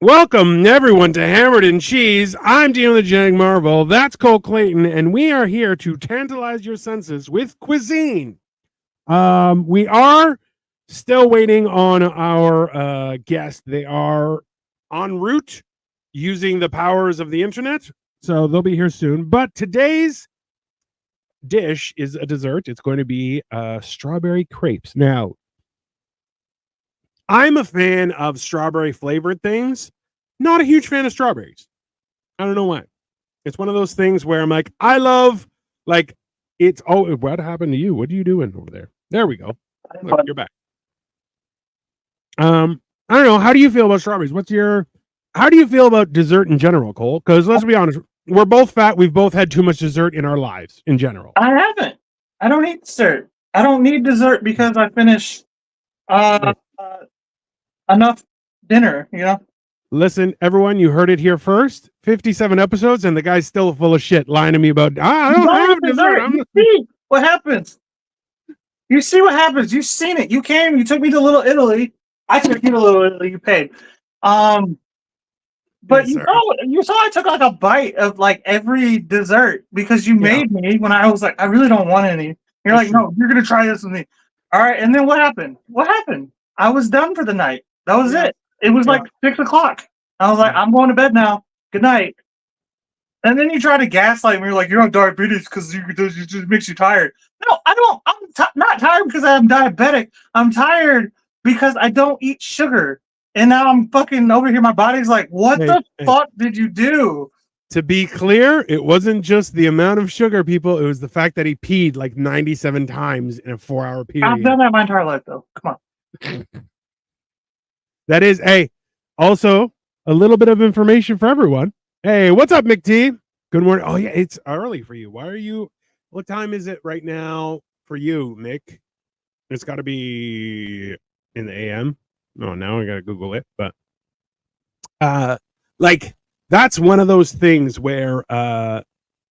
Welcome, everyone, to Hammered and Cheese. I'm Dean the Genetic Marvel. That's Cole Clayton, and we are here to tantalize your senses with cuisine. We are still waiting on our guest. They are en route using the powers of the internet, so they'll be here soon. But today's dish is a dessert. It's going to be strawberry crepes. Now, I'm a fan of strawberry flavored things. Not a huge fan of strawberries. I don't know why. It's one of those things where I'm like, I love, like, it's, oh, what happened to you? What are you doing over there? There we go. Look, you're back. I don't know. How do you feel about strawberries? How do you feel about dessert in general, Cole? Because let's be honest, we're both fat. We've both had too much dessert in our lives in general. I haven't. I don't eat dessert. I don't need dessert because I finish enough dinner, you know? Listen, everyone, you heard it here first. 57 episodes, and the guy's still full of shit lying to me about, I don't have dessert. You see what happens. You see what happens. You've seen it. You came, you took me to Little Italy. I took you to Little Italy, you paid. But yes, you saw I took like a bite of like every dessert because you made me when I was like, I really don't want any. You're like, no, you're going to try this with me. All right, and then what happened? What happened? I was done for the night. That was it. It was like 6 o'clock. I was like, I'm going to bed now. Good night. And then you try to gaslight me. You're like, you're on diabetes because it just makes you tired. No, I don't. I'm not tired because I'm diabetic. I'm tired because I don't eat sugar. And now I'm fucking over here. My body's like, what the fuck did you do? To be clear, it wasn't just the amount of sugar, people. It was the fact that he peed like 97 times in a 4-hour period. I've done that my entire life, though. Come on. That is, also a little bit of information for everyone. Hey, what's up, McT? Good morning. Oh, yeah, it's early for you. Why are you? What time is it right now for you, Mick? It's got to be in the AM. Oh, now I got to Google it. But, like, that's one of those things where I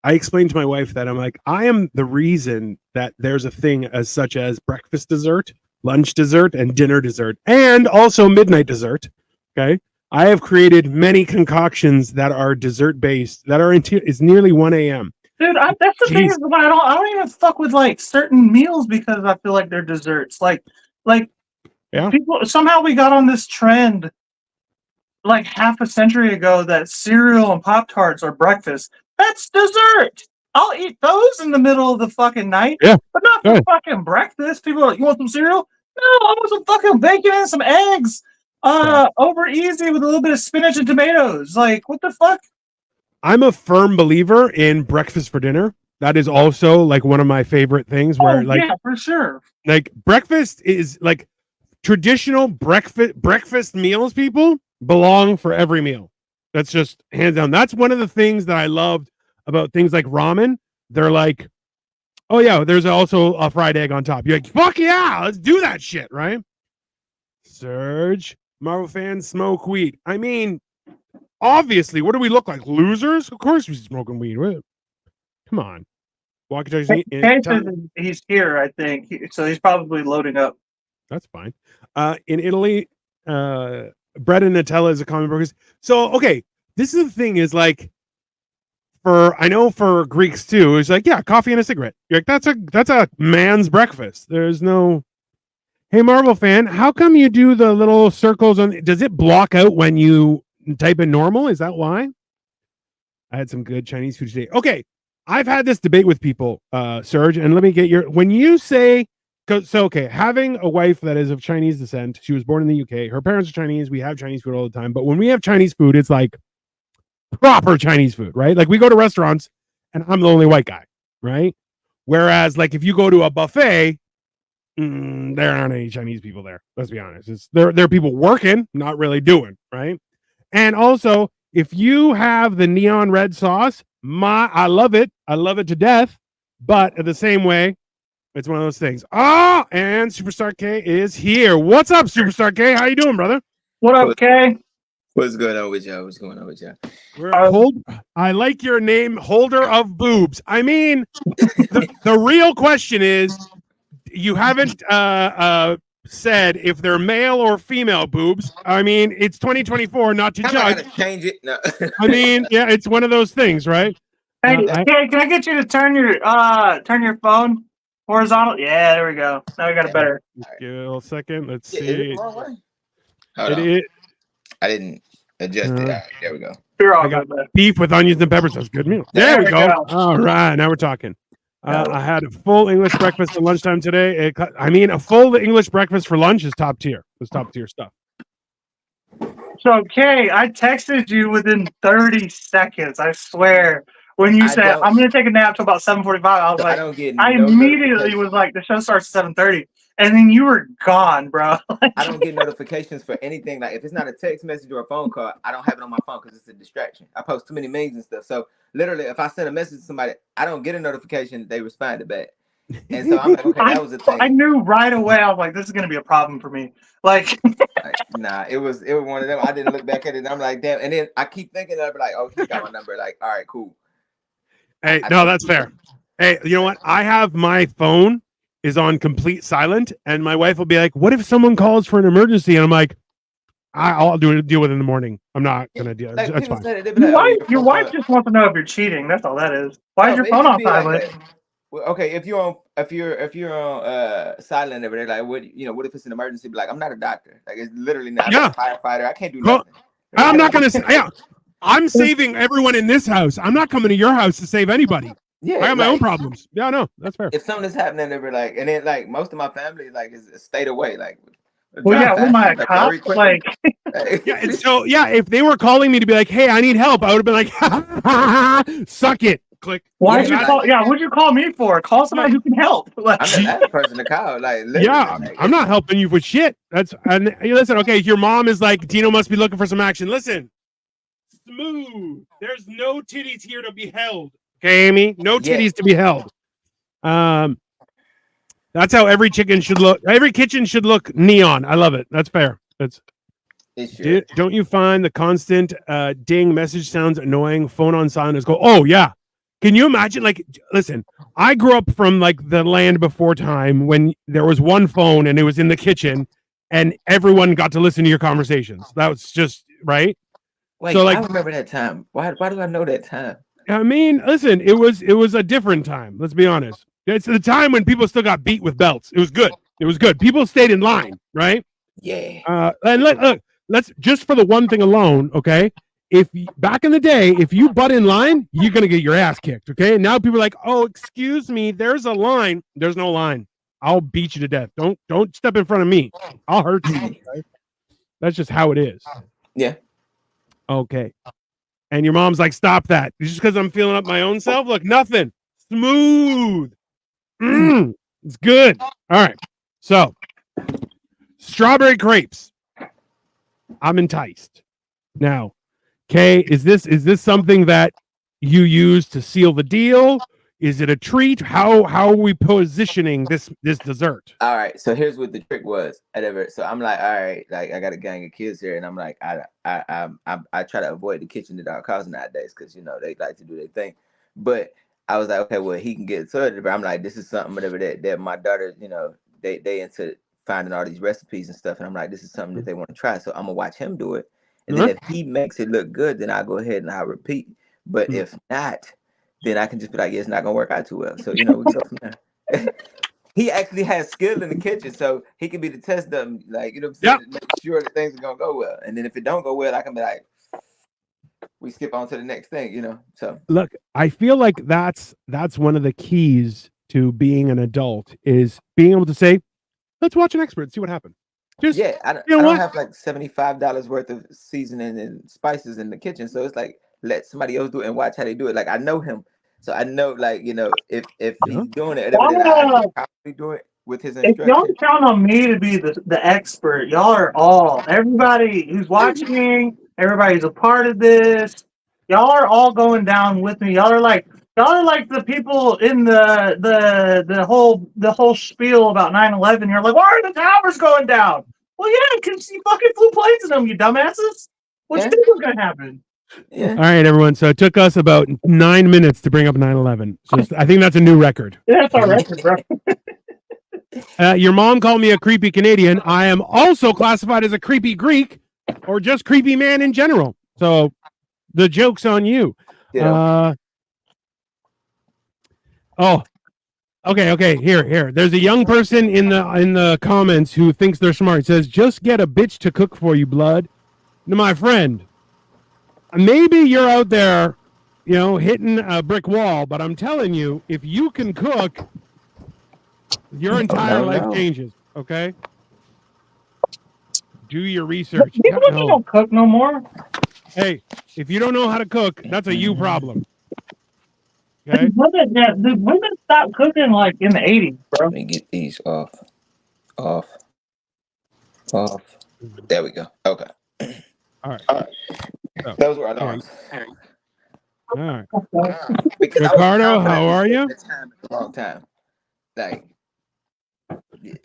explained to my wife that I'm like, I am the reason that there's a thing as such as breakfast dessert, lunch dessert, and dinner dessert, and also midnight dessert. Okay. I have created many concoctions that are dessert based that are it's nearly 1 a.m. Dude, that's the thing is I don't even fuck with like certain meals because I feel like they're desserts. Like people somehow we got on this trend like half a century ago that cereal and Pop-Tarts are breakfast. That's dessert. I'll eat those in the middle of the fucking night, but not for fucking breakfast. People are like, you want some cereal? No, I want some fucking bacon and some eggs. Over easy with a little bit of spinach and tomatoes. Like, what the fuck? I'm a firm believer in breakfast for dinner. That is also like one of my favorite things where for sure. Like breakfast is like traditional breakfast meals, people belong for every meal. That's just hands down. That's one of the things that I loved about things like ramen. They're like, oh yeah, there's also a fried egg on top. You're like, fuck yeah, let's do that shit, right? Surge, Marvel fans smoke weed. I mean, obviously, what do we look like? Losers? Of course we're smoking weed. Come on. He's here, I think. So he's probably loading up. That's fine. In Italy, bread and Nutella is a common breakfast. So, okay, this is the thing is like, I know for Greeks too, it's like, yeah, coffee and a cigarette. You're like, that's a man's breakfast. There's no, hey, Marvel fan, how come you do the little circles on, does it block out when you type in normal? Is that why? I had some good Chinese food today. Okay, I've had this debate with people, Serge, and let me get when you say, having a wife that is of Chinese descent, she was born in the UK, her parents are Chinese, we have Chinese food all the time, but when we have Chinese food, it's like proper Chinese food, right? Like we go to restaurants and I'm the only white guy, right? Whereas like if you go to a buffet, there aren't any Chinese people there. Let's be honest. There are people working, not really doing, right? And also, if you have the neon red sauce, I love it. I love it to death. But the same way, it's one of those things. And Superstar K is here. What's up, Superstar K? How you doing, brother? What up, K? What's going on with y'all? I like your name, holder of boobs. I mean, the real question is, you haven't said if they're male or female boobs. I mean, it's 2024, not to I judge. gotta change it. No. I mean, yeah, it's one of those things, right? Hey, can I get you to turn your phone horizontal? Yeah, there we go. Now we got it better. Give it a little second. Let's Is it see. the wrong way? Hold It on. is. I didn't adjust it. All right, there we go. You're all I got good, man. beef with onions and peppers. That's a good meal. There we go. All right, now we're talking. I had a full English breakfast at lunchtime today. A full English breakfast for lunch is top tier. It's top tier stuff. So, Kay, I texted you within 30 seconds. I swear. When you said I'm going to take a nap till about 7:45, I was like, I immediately was like, the show starts at 7:30, and then you were gone, bro. I don't get notifications for anything. Like if it's not a text message or a phone call, I don't have it on my phone because it's a distraction. I post too many memes and stuff. So literally, if I send a message to somebody, I don't get a notification. They responded back, and so I'm like, okay, that was the thing. I knew right away. I was like, this is going to be a problem for me. Like, nah, it was one of them. I didn't look back at it. And I'm like, damn. And then I keep thinking of it, like, oh, he got my number. Like, all right, cool. Hey, no, that's fair. Hey, you know what? I have my phone is on complete silent, and my wife will be like, "What if someone calls for an emergency?" And I'm like, "I'll deal with it in the morning. I'm not gonna deal. Like, that's fine." Your wife just wants to know if you're cheating. That's all that is. Why is your phone on silent? Like, well, okay, if you're on silent over there, like what if it's an emergency? Be like, I'm not a doctor. Like it's literally not. I'm a firefighter. I can't do nothing. I'm not gonna say. Yeah, I'm saving everyone in this house. I'm not coming to your house to save anybody. Yeah, I have my own problems. Yeah, no, that's fair. If something is happening, they were like, and then like most of my family like is stayed away. Like, well, yeah, with my cop, like, yeah, and so yeah, if they were calling me to be like, "Hey, I need help," I would have been like, "Suck it." Click. Why'd you call? Yeah, what'd you call me for? Call somebody who can help. Like, I'm the last person to call. Like, yeah, I'm not helping you with shit. And listen. Okay, your mom is like, Dino must be looking for some action. Listen, smooth. There's no titties here to be held. Okay, Amy, no titties to be held. That's how every chicken should look. Every kitchen should look neon. I love it. That's fair. Don't you find the constant ding message sounds annoying? Phone on silent is go. Oh yeah. Can you imagine? Like, listen, I grew up from like the land before time when there was one phone and it was in the kitchen, and everyone got to listen to your conversations. That was just right. Wait, so like, I remember that time. Why do I know that time? I mean, listen, it was a different time. Let's be honest. It's the time when people still got beat with belts. It was good. It was good. People stayed in line, right? Yeah. And look, let's just for the one thing alone, okay? If back in the day, if you butt in line, you're gonna get your ass kicked, okay? Now people are like, "Oh, excuse me, there's a line." There's no line. I'll beat you to death. Don't step in front of me. I'll hurt you. Right? That's just how it is. Yeah. Okay. And your mom's like, "Stop that." Just because I'm feeling up my own self. Look, nothing. Smooth. It's good. All right. So, strawberry crepes. I'm enticed. Now, Kay, is this something that you use to seal the deal? Is it a treat? How are we positioning this dessert? All right. So here's what the trick was. So I'm like, all right, like I got a gang of kids here, and I'm like, I try to avoid the kitchen at all costs nowadays because they like to do their thing. But I was like, okay, well he can get started, but I'm like, this is something whatever that my daughter, they into finding all these recipes and stuff, and I'm like, this is something that they want to try, so I'm gonna watch him do it, and then if he makes it look good, then I'll go ahead and I'll repeat. But if not, then I can just be like, yeah, it's not gonna work out too well. So we go from there. He actually has skill in the kitchen, so he can be the test dummy, like to make sure that things are gonna go well. And then if it don't go well, I can be like, we skip on to the next thing, So look, I feel like that's one of the keys to being an adult is being able to say, let's watch an expert, see what happened. Just I don't have like $75 worth of seasoning and spices in the kitchen, so it's like let somebody else do it and watch how they do it. Like I know him, so I know like if he's doing it, then I can probably do it with his instructions. If y'all count on me to be the expert, y'all are everybody who's watching, everybody's a part of this. Y'all are all going down with me. Y'all are like the people in the whole spiel about 9/11. You're like, why are the towers going down? Well, yeah, because you fucking flew planes in them, you dumbasses. What you think was gonna happen? Yeah. All right, everyone. So it took us about 9 minutes to bring up 9/11. So I think that's a new record. Yeah, that's our record, bro. Your mom called me a creepy Canadian. I am also classified as a creepy Greek or just creepy man in general. So the joke's on you. Oh, okay. Here. There's a young person in the comments who thinks they're smart. It says, just get a bitch to cook for you, blood. Now, my friend, maybe you're out there, hitting a brick wall, but I'm telling you, if you can cook, your entire life changes. Okay? Do your research. People don't cook no more. Hey, if you don't know how to cook, that's a you problem. Okay? The women stopped cooking like in the 80s, bro. Let me get these off. There we go. Okay. All right. So, those were alarms. All right. Ricardo, how are you? At the wrong time. Like,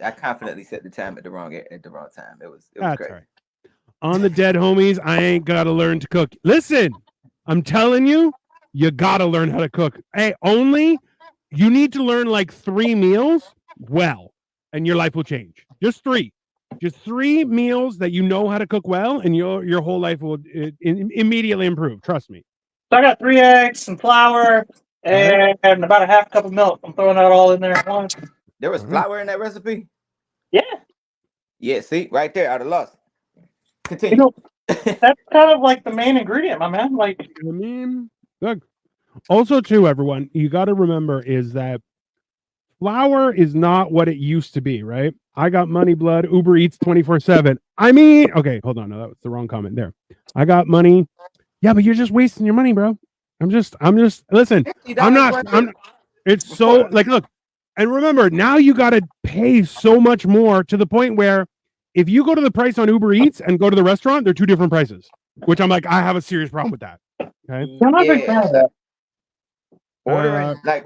I confidently set the time at the wrong time. It was That's great. Right. On the dead homies, I ain't gotta learn to cook. Listen, I'm telling you, you gotta learn how to cook. Hey, you need to learn like 3 meals well, and your life will change. Just 3 meals that you know how to cook well, and your whole life will immediately improve. Trust me. So I got 3 eggs, some flour, and about a half cup of milk. I'm throwing that all in there at once. There was flour in that recipe? Yeah. Yeah, see, right there, I'd have lost. Continue. That's kind of like the main ingredient, my man. Like, I mean, look. Also, too, everyone, you got to remember is that flour is not what it used to be, right? I got money, blood, Uber Eats 24/7. I mean, okay, hold on. No, that was the wrong comment there. I got money. Yeah, but you're just wasting your money, bro. I'm just, listen, it's so, like, look, and remember, now you got to pay so much more to the point where if you go to the price on Uber Eats and go to the restaurant, they're 2 different prices, which I'm like, I have a serious problem with that. Okay. I'm not a big fan of that.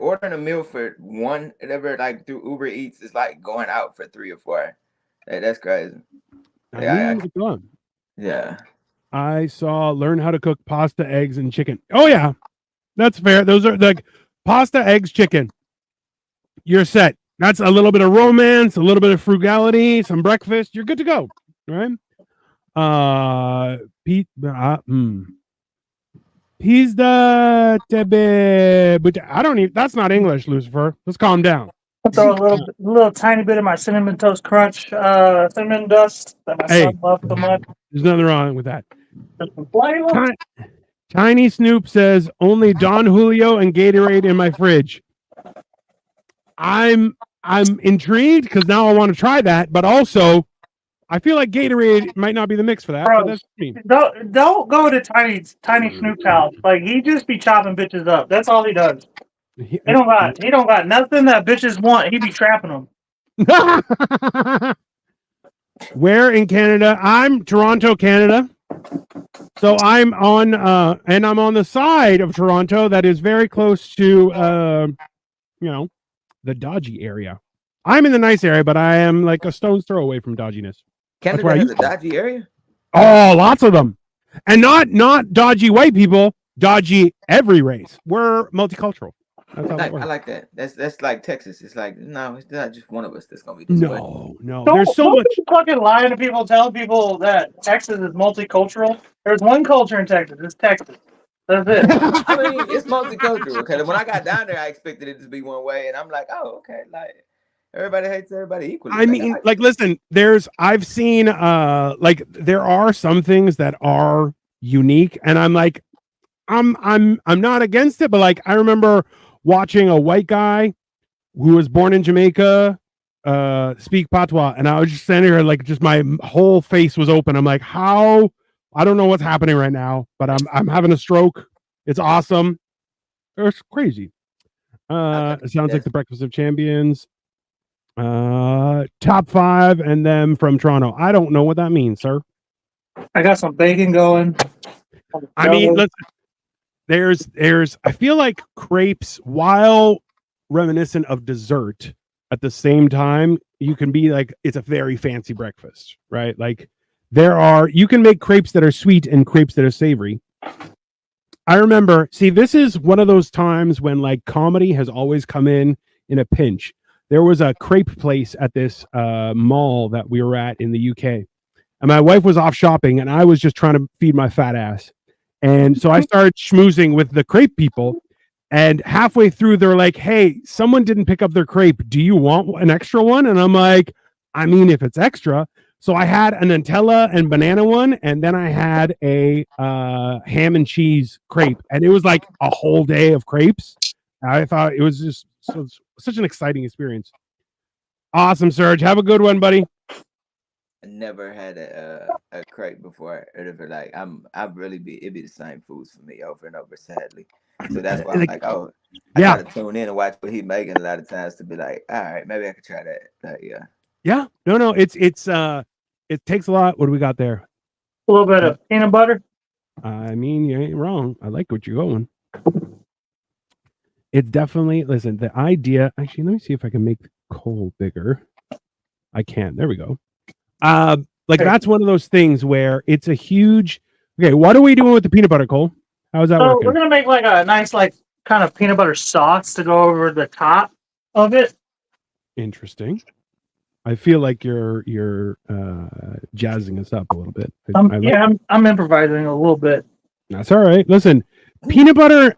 Ordering a meal for one, whatever, like through Uber Eats is like going out for 3 or 4. That's crazy. Yeah. I saw learn how to cook pasta, eggs, and chicken. Oh yeah, that's fair. Those are like pasta, eggs, chicken. You're set. That's a little bit of romance, a little bit of frugality, some breakfast. You're good to go, right? Pizza, but I don't even. That's not English, Lucifer. Let's calm down. I'll throw a little tiny bit of my cinnamon toast crunch, cinnamon dust that my son loves so much. There's nothing wrong with that. Tiny Snoop says only Don Julio and Gatorade in my fridge. I'm intrigued because now I want to try that, but also I feel like Gatorade might not be the mix for that. Bro, but that's me. Don't go to Tiny Snoop's house. Like, he just be chopping bitches up. That's all he does. He don't got nothing that bitches want. He be trapping them. Where in Canada? I'm Toronto, Canada. So I'm on the side of Toronto that is very close to the dodgy area. I'm in the nice area, but I am like a stone's throw away from dodginess. Canada has a dodgy area? Oh, lots of them. And not dodgy white people, dodgy every race. We're multicultural. That's how I like that. That's like Texas. It's like, no, it's not just one of us that's gonna be this way. No. There's so much fucking lying to people, telling people that Texas is multicultural. There's one culture in Texas. It's Texas. That's it. I mean, it's multicultural. Okay, when I got down there, I expected it to be one way, and I'm like, oh, okay, like everybody hates everybody equally. I mean, like, listen, I've seen there are some things that are unique, and I'm like, I'm not against it, but like I remember watching a white guy who was born in Jamaica speak patois, and I was just standing here like just my whole face was open. I'm like, how? I don't know what's happening right now, but I'm having a stroke. It's awesome. It's crazy. It sounds like the Breakfast of Champions. Top 5 and them from Toronto. I don't know what that means, sir. I got some bacon going. I mean, I feel like crepes, while reminiscent of dessert, at the same time, you can be like, it's a very fancy breakfast, right? Like you can make crepes that are sweet and crepes that are savory. I remember, this is one of those times when like comedy has always come in a pinch. there was a crepe place at this mall that we were at in the UK, and my wife was off shopping, and I was just trying to feed my fat ass, and so I started schmoozing with the crepe people. And halfway through, they're like, "Hey, someone didn't pick up their crepe. Do you want an extra one?" And I'm like, "I mean, if it's extra." So I had a Nutella and banana one, and then I had a ham and cheese crepe, and it was like a whole day of crepes. I thought it was just such an exciting experience. Awesome, Serge. Have a good one, buddy. I never had a crepe before. It'd like I'd really it'd be the same foods for me over and over, sadly. So that's why I'm like, oh, I gotta tune in and watch what he's making a lot of times to be like, all right, maybe I could try that. Yeah. No, it takes a lot. What do we got there? A little bit of peanut butter. I mean, you ain't wrong. I like what you're going. It's definitely, listen, the idea, actually, let me see if I can make the coal bigger. I can. There we go. That's one of those things where it's a huge, okay, what are we doing with the peanut butter, Cole? How's that working? We're going to make like a nice, kind of peanut butter sauce to go over the top of it. Interesting. I feel like you're jazzing us up a little bit. I'm improvising a little bit. That's all right. Listen, peanut butter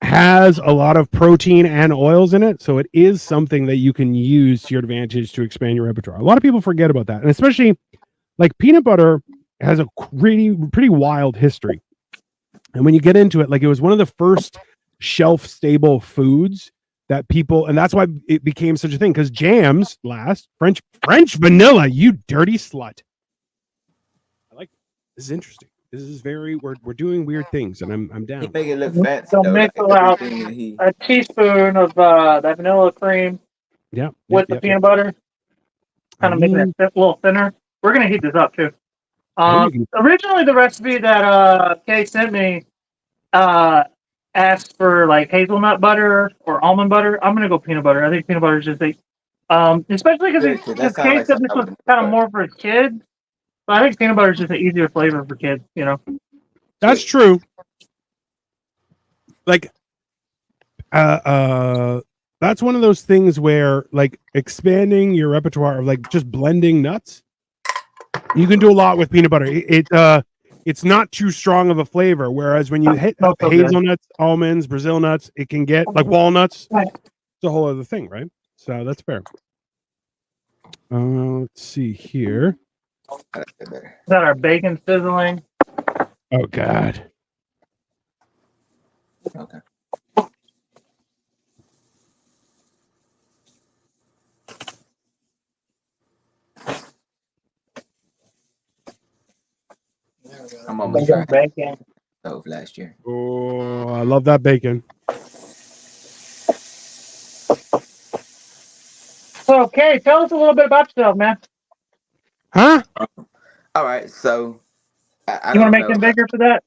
has a lot of protein and oils in it, so it is something that you can use to your advantage to expand your repertoire. A lot of people forget about that, and especially like peanut butter has a pretty wild history. And when you get into it, like it was one of the first shelf-stable foods that people, and that's why it became such a thing. Because jams last French vanilla, you dirty slut. I like this. Is interesting. This is we're doing weird things, and I'm down. He make it look fancy. So mix out a teaspoon of that vanilla cream. With the peanut butter. Kind of making it a little thinner. We're gonna heat this up too. Originally, the recipe that Kay sent me asked for like hazelnut butter or almond butter. I'm gonna go peanut butter. I think peanut butter is just especially because Kay said this was kind of more for kids. But I think peanut butter is just an easier flavor for kids. You know, that's true. Like, that's one of those things where like expanding your repertoire of like just blending nuts. You can do a lot with peanut butter. It's not too strong of a flavor. Whereas when you hit hazelnuts, almonds, Brazil nuts, it can get like walnuts. Right. It's a whole other thing, right? So that's fair. Let's see here. Is that our bacon sizzling? Oh God. Okay. I'm almost trying bacon stove last year. Oh, I love that bacon. So, okay, tell us a little bit about yourself, man. Huh? All right, so you want to make them bigger for that?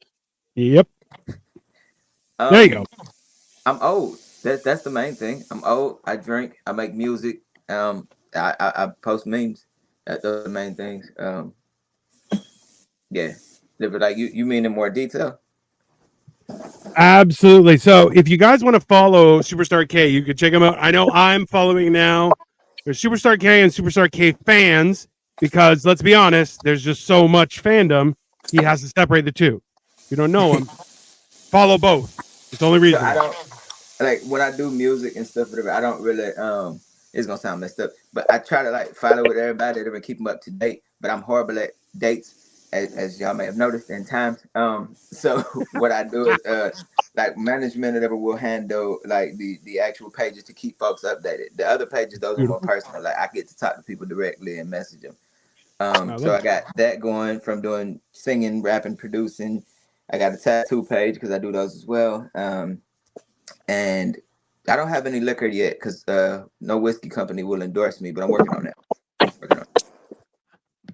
Yep. There you go. I'm old. That's the main thing. I'm old. I drink. I make music. I post memes. Those are the main things. Yeah. Like you mean in more detail? Absolutely. So if you guys want to follow Superstar K, you can check him out. I know I'm following now. There's Superstar K and Superstar K fans because let's be honest, there's just so much fandom. He has to separate the two. If you don't know him, follow both. It's the only reason. So I don't like when I do music and stuff. Whatever. I don't really. It's gonna sound messed up, but I try to like follow with everybody and keep them up to date. But I'm horrible at dates. As y'all may have noticed in times. So what I do is like management or whatever will handle like the actual pages to keep folks updated. The other pages, those are more personal. Like I get to talk to people directly and message them. So I got that going from doing singing, rapping, producing. I got a tattoo page because I do those as well. And I don't have any liquor yet because no whiskey company will endorse me, but I'm working on that.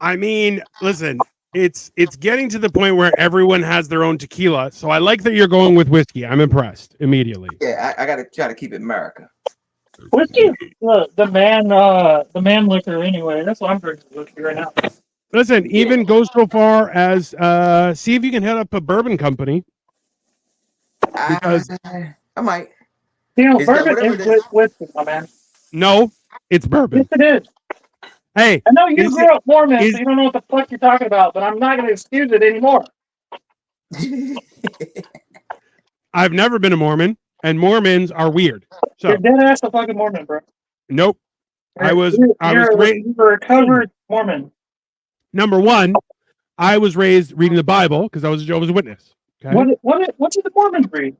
I mean, listen. It's getting to the point where everyone has their own tequila. So I like that you're going with whiskey. I'm impressed immediately. Yeah, I gotta try to keep it America. Whiskey, the man liquor anyway. That's what I'm drinking whiskey right now. Listen, even go so far as see if you can hit up a bourbon company. Because I might. You know, bourbon is whiskey, my man. No, It's bourbon. Yes, it is. Hey, I know you is grew up Mormon, is- so you don't know what the fuck you're talking about, but I'm not going to excuse it anymore. I've never been a Mormon, and Mormons are weird. So You're dead ass a fucking Mormon, bro. nope. I was You're raised. a recovered Mormon. Number one, I was raised reading the Bible because I was a Jehovah's Witness. Okay? What did the Mormons read?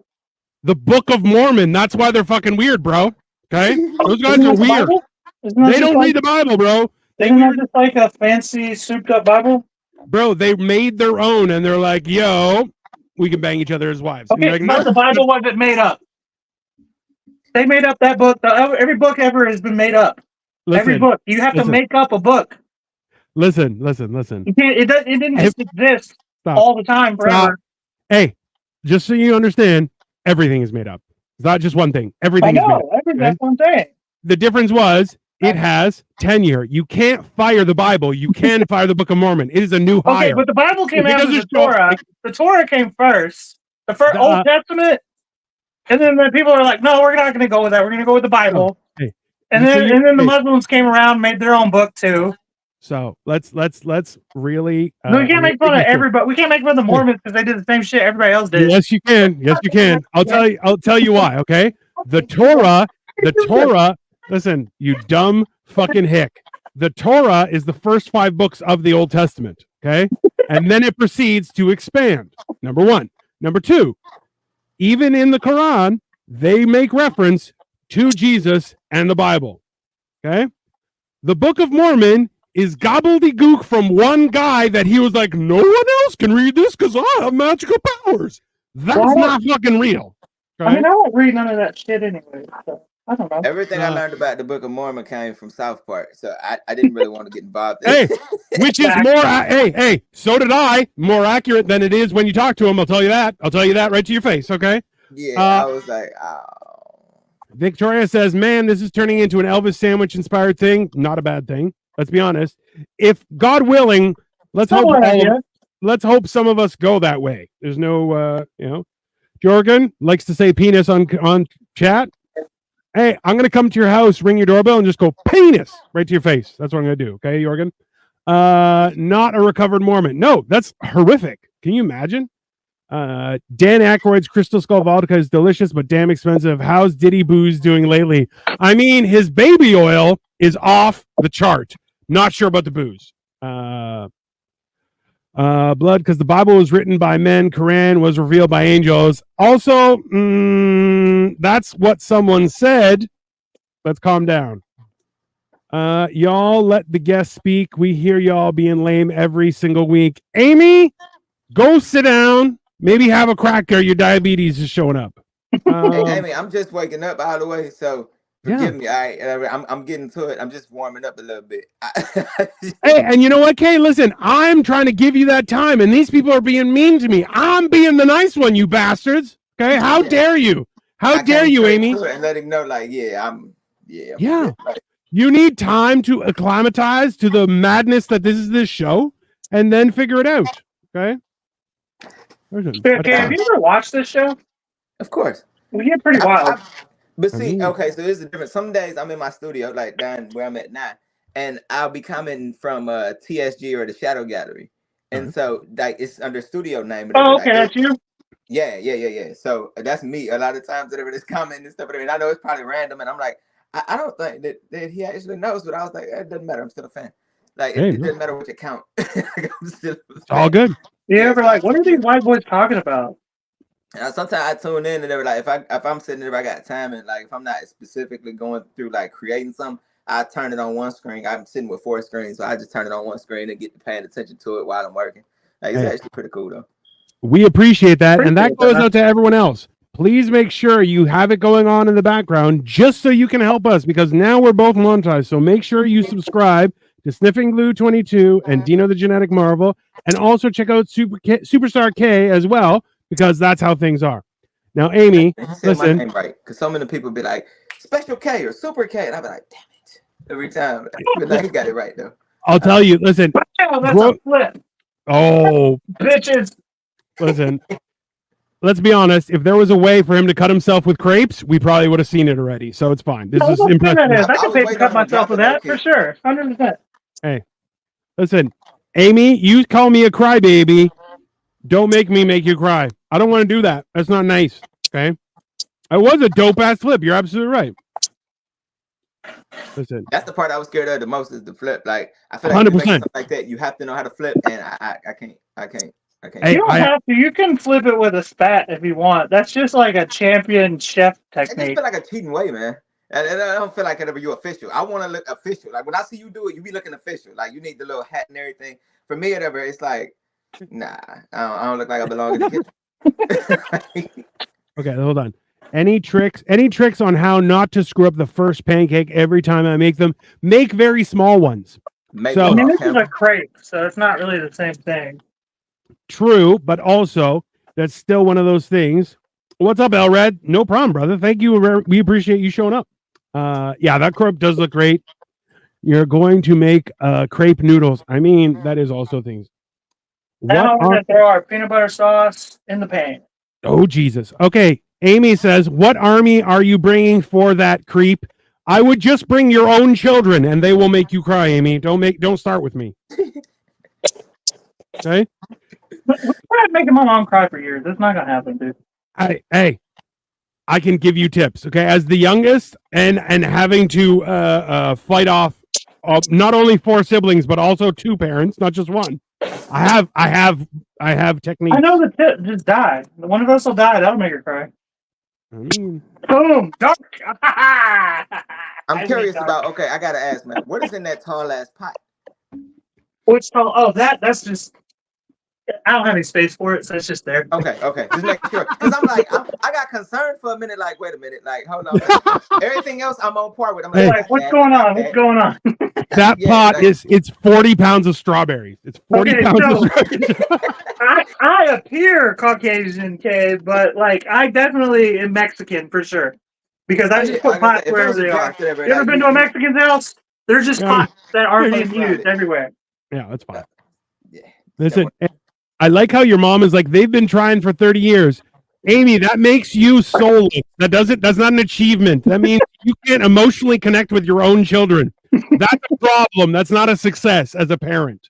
The Book of Mormon. That's why they're fucking weird, bro. Okay? Those guys Isn't are that the weird. Bible? Isn't that They just don't like, read the Bible, bro. isn't that just like a fancy souped up Bible? Bro, they made their own and they're like, yo, we can bang each other as wives. And Okay, you're like, but the Bible wasn't made up. They made up that book. Every book ever has been made up. Every book. You have to make up a book. Listen. You can't. It didn't just exist Stop. all the time forever. Stop. Hey, just so you understand, everything is made up. It's not just one thing. Everything is made up. That's what I'm saying. The difference was it has tenure. You can't fire the Bible. You can fire the Book of Mormon. It is a new hire. Okay, but the Bible came If it after doesn't the show- Torah. The Torah came first. The first Old Testament, and then the people are like, "No, we're not going to go with that. We're going to go with the Bible." Hey, and then the Muslims came around, made their own book too. So let's really. No, we can't make fun of everybody. We can't make fun of the Mormons because they did the same shit everybody else did. Yes, you can. Yes, you can. I'll tell you why. Okay, the Torah. Listen, you dumb fucking hick. The Torah is the first 5 books of the Old Testament. Okay, and then it proceeds to expand. Number 1. Number 2. Even in the Quran, they make reference to Jesus and the Bible. Okay, the Book of Mormon is gobbledygook from one guy that he was like, no one else can read this because I have magical powers. That's not fucking real. Okay? I mean, I won't read none of that shit anyway. So I don't know. Everything I learned about the Book of Mormon came from South Park, so I didn't really want to get involved. Hey, which is more, hey, so did I. More accurate than it is when you talk to him. I'll tell you that. I'll tell you that right to your face, okay? Yeah, I was like, oh. Victoria says, man, this is turning into an Elvis sandwich inspired thing. Not a bad thing. Let's be honest. If God willing, let's hope some of us go that way. There's no, Jorgen likes to say penis on chat. Hey, I'm gonna come to your house, ring your doorbell, and just go penis right to your face. That's what I'm gonna do. Okay, Jorgen. Not a recovered Mormon. No, that's horrific. Can you imagine? Dan Aykroyd's Crystal Skull Vodka is delicious, but damn expensive. How's Diddy Booze doing lately? I mean, his baby oil is off the chart. Not sure about the booze. Blood, because the Bible was written by men. Quran was revealed by angels. Also, that's what someone said. Let's calm down. Y'all let the guests speak. We hear y'all being lame every single week. Amy, go sit down. Maybe have a cracker. Your diabetes is showing up. Hey, Amy, I'm just waking up all the way, so forgive me. All right, I'm getting to it. I'm just warming up a little bit. Hey, and you know what, Kay? Listen, I'm trying to give you that time, and these people are being mean to me. I'm being the nice one, you bastards. Okay, how dare you? How dare you, Amy? And let him know, like, I'm You need time to acclimatize to the madness that this show, and then figure it out. Okay. Okay, have you ever watched this show? Of course. We get pretty wild. But see, okay, so there's a difference. Some days I'm in my studio, like down where I'm at now, and I'll be coming from TSG or the Shadow Gallery. And so like it's under studio name. Oh, okay, that's you? Yeah. So that's me a lot of times whenever this comment and stuff. And I know it's probably random, and I'm like, I don't think that he actually knows, but I was like, it doesn't matter. I'm still a fan. Like it doesn't matter what you count. I'm still a fan. All good. You ever like, what are these white boys talking about? Sometimes I tune in and they're like, if I'm sitting there, if I got time and like if I'm not specifically going through like creating something, I turn it on one screen. I'm sitting with 4 screens, so I just turn it on one screen and get paying attention to it while I'm working. Like it's actually pretty cool though. We appreciate that, and that goes out to everyone else. Please make sure you have it going on in the background just so you can help us, because now we're both monetized. So make sure you subscribe to Sniffing Glue 22 and Dino the Genetic Marvel, and also check out Superstar K as well, because that's how things are. Now, Amy, listen. My name right, because so many people be like, Special K or Super K, and I'll be like, damn it, every time. But like, you got it right though. I'll tell you, listen. That's a flip. Oh, bitches. Listen. let's be honest. If there was a way for him to cut himself with crepes, we probably would have seen it already. So it's fine. This is impressive. I I can was pay to waiting cut on him to myself drop with it, that low-key. for sure. 100%. Listen, Amy, you call me a crybaby. Don't make me make you cry. I don't want to do that. That's not nice. Okay. I was a dope ass flip. You're absolutely right. Listen, That's the part I was scared of the most is the flip. Like I feel like 100%. something like that, you have to know how to flip, and I can't. Hey, You don't have to. You can flip it with a spat if you want. That's just like a champion chef It just technique. feel like a cheating way, man. And I don't feel like whenever you're official. I want to look official. Like when I see you do it, you be looking official. Like you need the little hat and everything. For me, whatever, it's like, nah, I don't look like I belong in the kitchen. okay, hold on. Any tricks on how not to screw up the first pancake every time I make them? Make very small ones. Maybe So- I mean, off this is camera. a crepe, so it's not really the same thing. True, but also that's still one of those things. What's up, Elred? No problem, brother. Thank you. We appreciate you showing up. Yeah, that crepe does look great. You're going to make crepe noodles. I mean, that is also things. Now we're gonna throw our peanut butter sauce in the pan. Oh, Jesus. Okay. Amy says, what army are you bringing for that creep? I would just bring your own children and they will make you cry, Amy. Don't start with me. Okay. We're not making my mom cry for years. That's not gonna happen, dude. Hey, I can give you tips. Okay. As the youngest and having to fight off not only 4 siblings, but also 2 parents, not just one. I have techniques. I know the tip just died. One of us will die. That'll make her cry. I mean, Boom! Dark. I'm curious about. Okay, I gotta ask, man. What is in that tall ass pot? Which tall? Oh, that's just. I don't have any space for it, so it's just there. Okay. Just make sure, because I'm like, I got concerned for a minute. Like, wait a minute. Like, hold on. Everything else, I'm on par with. I'm Hey. Like, what's going on? What's going on? that Yeah, pot like- it's 40 pounds of strawberries. It's 40 Okay, pounds of so- strawberries. I appear Caucasian, Kay, but like I definitely am Mexican for sure. Because I just put pots wherever they are. You ever been to a Mexican's house? There's just Yeah. pots that aren't Yeah. being used everywhere. Yeah, that's fine. Yeah. Listen, I like how your mom is like, they've been trying for 30 years. Amy, that makes you soulless. That's not an achievement. That means you can't emotionally connect with your own children. That's a problem. That's not a success as a parent.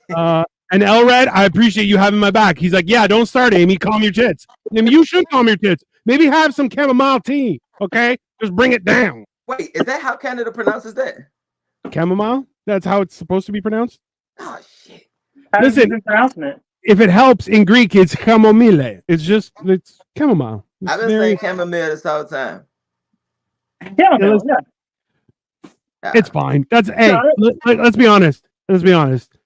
And Elred, I appreciate you having my back. He's like, yeah, don't start, Amy. Calm your tits. I mean, you should calm your tits. Maybe have some chamomile tea, okay? Just bring it down. Wait, is that how Canada pronounces that? Chamomile? That's how it's supposed to be pronounced? Oh shit. How Listen. do you even pronouncing it? If it helps, in Greek, it's chamomile. It's chamomile. It's I've been very- saying chamomile this whole time. Yeah, let's- Ah, It's fine. That's hey. Got it. Let's be honest. Let's be honest.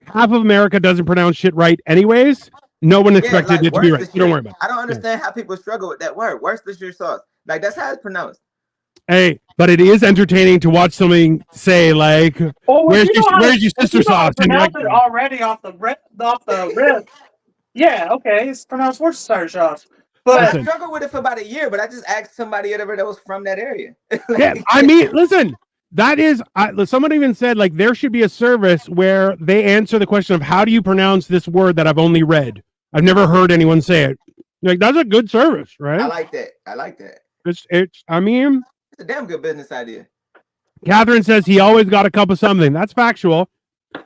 Half of America doesn't pronounce shit right, anyways. No one expected like, it to be right. Worcestershire. You don't worry about it. I don't understand how people struggle with that word. Worcestershire sauce. Like that's how it's pronounced. Hey, but it is entertaining to watch something say like, Oh, "Where's your sister sauce?" And you're like, pronounce it already off the rip. Yeah, okay, it's pronounced Worcestershire sauce. But Listen. I struggled with it for about a year, but I just asked somebody whatever that was from that area. yeah, I mean, listen. That is, someone even said like there should be a service where they answer the question of how do you pronounce this word that I've only read. I've never heard anyone say it. Like that's a good service, right? I like that. It's. I mean, It's a damn good business idea. Catherine says he always got a cup of something. That's factual.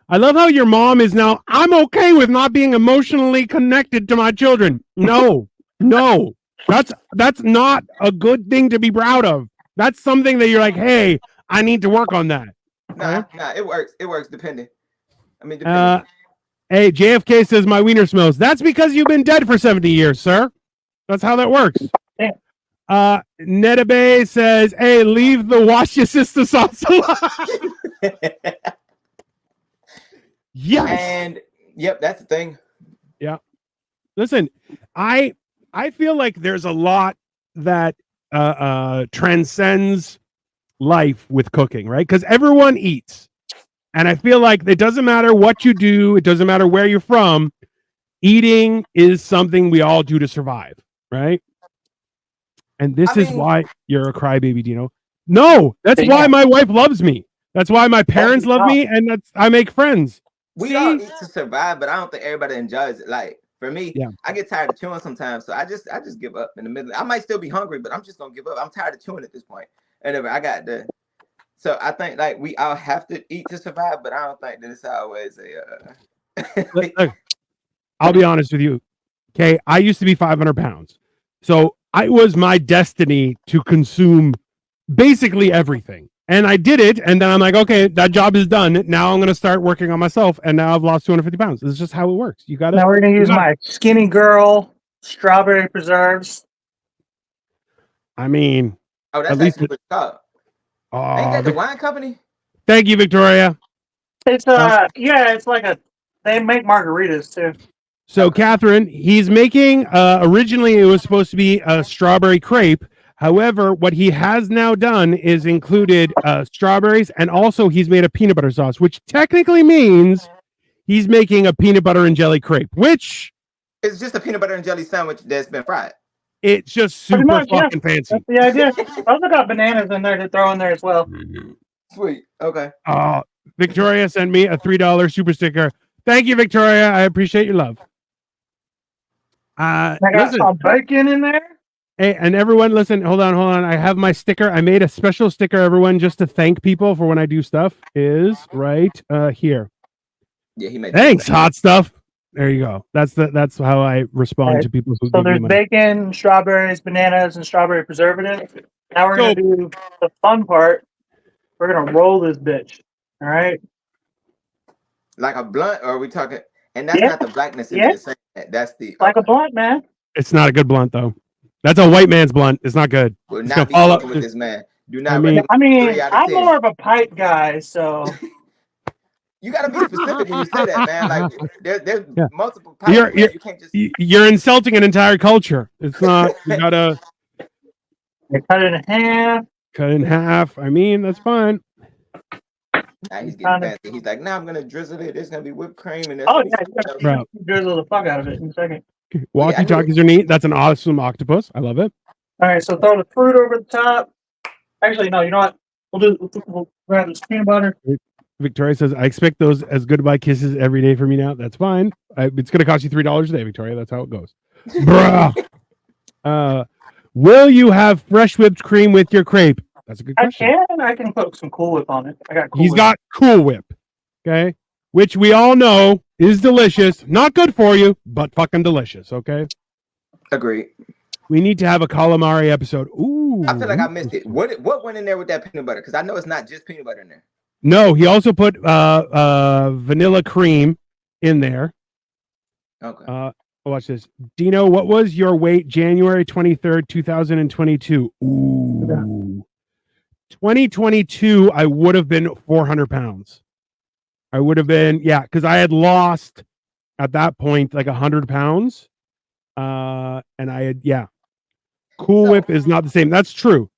I love how your mom is now. I'm okay with not being emotionally connected to my children. No, that's not a good thing to be proud of. That's something that you're like, hey, I need to work on that. Nah, it works. It works depending. I mean, depending. Hey, JFK says my wiener smells. That's because you've been dead for 70 years, sir. That's how that works. Yeah. Netabe says, hey, leave the wash your sister sauce alone. Yes. And yep, that's the thing. Listen, I feel like there's a lot that transcends life with cooking, right? Because everyone eats. And I feel like it doesn't matter what you do, it doesn't matter where you're from, eating is something we all do to survive, right? And this is why you're a crybaby, Dino. No, that's why my wife loves me. That's why my parents love me, and I make friends. We all eat to survive, but I don't think everybody enjoys it. Like For me, Yeah. I get tired of chewing sometimes, so I just give up in the middle. I might still be hungry, but I'm just gonna give up. I'm tired of chewing at this point. Anyway, I got the. So I think like we all have to eat to survive, but I don't think that it's always a. Look, I'll be honest with you. Okay, I used to be 500 pounds, so it was my destiny to consume basically everything. And I did it, and then I'm like, okay, that job is done. Now I'm going to start working on myself, and now I've lost 250 pounds. This is just how it works. You got to. Now we're gonna use my Skinny Girl strawberry preserves. I mean, Oh, that's at least actually what it's called. Ain't that the wine company? Thank you, Victoria. It's yeah, it's like they make margaritas too. So, Catherine, he's making. Originally, it was supposed to be a strawberry crepe. However, what he has now done is included strawberries, and also he's made a peanut butter sauce, which technically means he's making a peanut butter and jelly crepe, which it's just a peanut butter and jelly sandwich that's been fried. It's just super fucking fancy. That's the idea. I also got bananas in there to throw in there as well. Sweet. Okay. Victoria sent me a $3 super sticker. Thank you, Victoria. I appreciate your love. I got some bacon in there. Hey, and everyone, listen, hold on. I have my sticker. I made a special sticker, everyone, just to thank people for when I do stuff. Is right here. Yeah, he made. Thanks, hot stuff. There you go. That's how I respond to people who. So there's bacon, strawberries, bananas, and strawberry preservatives. Now we're gonna do the fun part. We're gonna roll this bitch. All right. Like a blunt, or are we talking? And that's not the blackness in it. That's the like a blunt, man. It's not a good blunt though. That's a white man's blunt. It's not good. We're not be with this man. Do not. I mean, I'm more of a pipe guy, so. You gotta be specific when you say that, man. Like there's multiple pipes. You can't just. You're insulting an entire culture. It's not. You gotta. Cut it in half. Cut it in half. I mean, that's fine. Now he's getting fancy. He's like, now I'm gonna drizzle it. There's gonna be whipped cream and you drizzle the fuck out of it in a second. Walkie talkies are neat. That's an awesome octopus. I love it. All right, so throw the fruit over the top. Actually, no. You know what? We'll grab this peanut butter. Victoria says, I expect those as goodbye kisses every day for me now. That's fine. It's going to cost you $3 a day, Victoria. That's how it goes. Bruh. Will you have fresh whipped cream with your crepe? That's a good question. I can put some Cool Whip on it. He's got Cool Whip. Okay. Which we all know is delicious. Not good for you, but fucking delicious. Okay. Agreed. We need to have a calamari episode. Ooh. I feel like I missed it. What went in there with that peanut butter? Because I know it's not just peanut butter in there. No, he also put vanilla cream in there. Okay. Watch this. Dino, what was your weight January 23rd, 2022? Ooh. 2022, I would have been 400 pounds. I would have been, because I had lost at that point like 100 pounds. And I had, Cool Whip is not the same. That's true.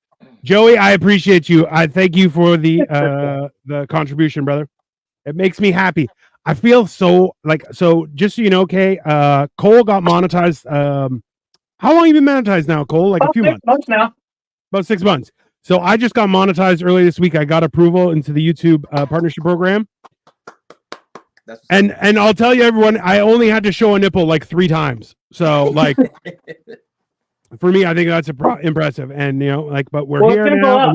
Joey, I appreciate you. I thank you for the contribution, brother. It makes me happy. I feel so just so you know, okay, Cole got monetized. How long have you been monetized now, Cole? Like a few months now. About 6 months. So I just got monetized earlier this week. I got approval into the YouTube partnership program. And I'll tell you, everyone, I only had to show a nipple like 3 times. So like for me, I think that's impressive. And but we're here now.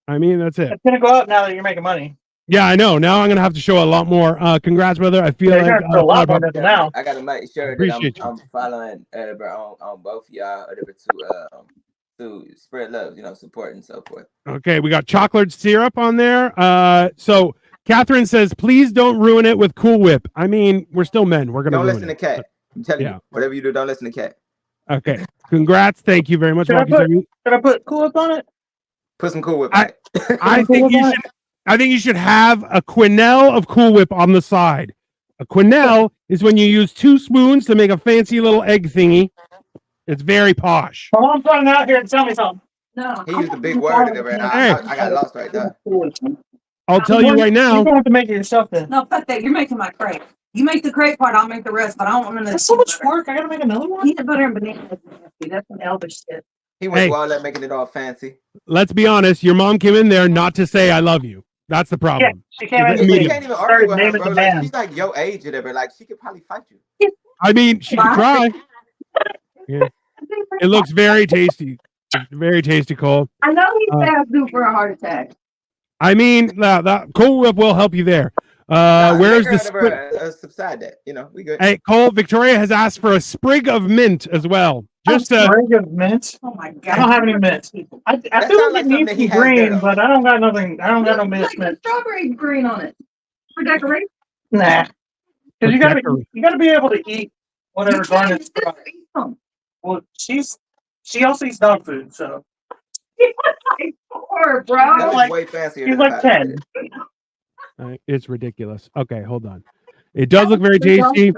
I mean, that's it. It's gonna go up now that you're making money. Yeah, I know. Now I'm gonna have to show a lot more. Congrats, brother. I feel like a lot more now. I gotta make sure that I'm following on both of y'all to spread love, support and so forth. Okay, we got chocolate syrup on there. So Catherine says, please don't ruin it with Cool Whip. I mean, we're still men. We're gonna don't listen to Cat. I'm telling you, whatever you do, don't listen to Cat. Okay. Congrats. Thank you very much. Should I put Cool Whip on it? Put some Cool Whip on it. I think you should have a quenelle of Cool Whip on the side. A quenelle is when you use 2 spoons to make a fancy little egg thingy. It's very posh. My mom's running out here and tell me something. No. He used a big word there, and I got lost right there. I'll tell you right now. You don't have to make it yourself then. No, fuck that. You're making my crepe. You make the crepe part, I'll make the rest, but I don't want to. That's so much work. I gotta make another one. Peanut butter and banana. That's an elvish shit. He went through all that, making it all fancy. Let's be honest. Your mom came in there not to say I love you. That's the problem. Yeah, she can't even argue with her, bro. Like, she's like your age or whatever. Like, she could probably fight you. I mean, she could try. Yeah. It looks very tasty. Very tasty, Cole. I know he's fast due for a heart attack. I mean, that Cool Whip will help you there. Where's the sprig? Subside that? You know, we good. Hey, Cole, Victoria has asked for a sprig of mint as well. Just a sprig of mint. Oh my I god! don't have any mint. I feel like it needs to be green, but I don't got nothing. I don't got no mint. Like strawberry green on it for decoration. Nah, because you gotta be able to eat whatever garnish. Well, she also eats dog food, so. Poor bro. That's like way fancier. He's like 10. It's ridiculous. Okay, hold on. It does look very tasty.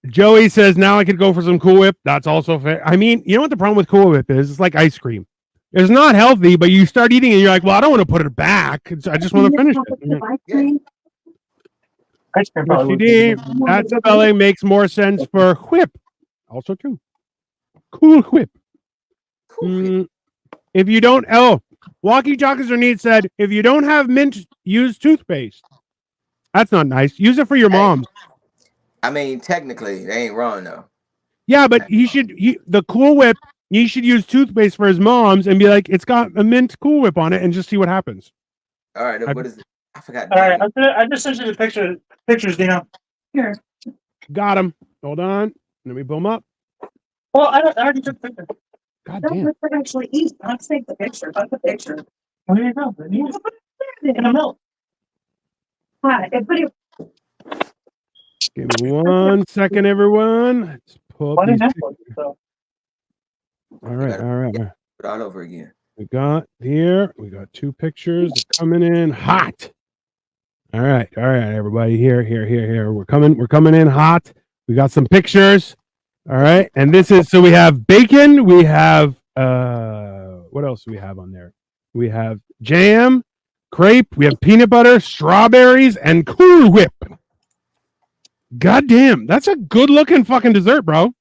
Joey says now I could go for some Cool Whip. That's also fair. I mean, you know what the problem with Cool Whip is? It's like ice cream. It's not healthy, but you start eating it, you're like, well, I don't want to put it back. I just want to finish it. Ice cream probably. That spelling makes more sense for whip. Also true. Cool Whip. If you don't, Walkie Jockers or Need said, if you don't have mint, use toothpaste. That's not nice. Use it for your mom. I mean, technically, they ain't wrong though. Yeah, but the Cool Whip, he should use toothpaste for his mom's and be like, it's got a mint Cool Whip on it and just see what happens. All right, what is it? I forgot. All right, I just sent you the pictures, Dino. Here. Got him. Hold on. Let me pull him up. Well, I already took the picture. God Don't damn. let her actually eat. Let's take the picture. Take the picture. Where do you go? In the milk. Hi. Give me 1 second, everyone. Let's pull up these pictures. All right. Put it all over again. We got 2 pictures coming in hot. All right, everybody. Here. We're coming in hot. We got some pictures. All right, and this is so we have bacon. We have what else do we have on there? We have jam, crepe. We have peanut butter, strawberries, and Cool Whip. God damn, that's a good looking fucking dessert, bro.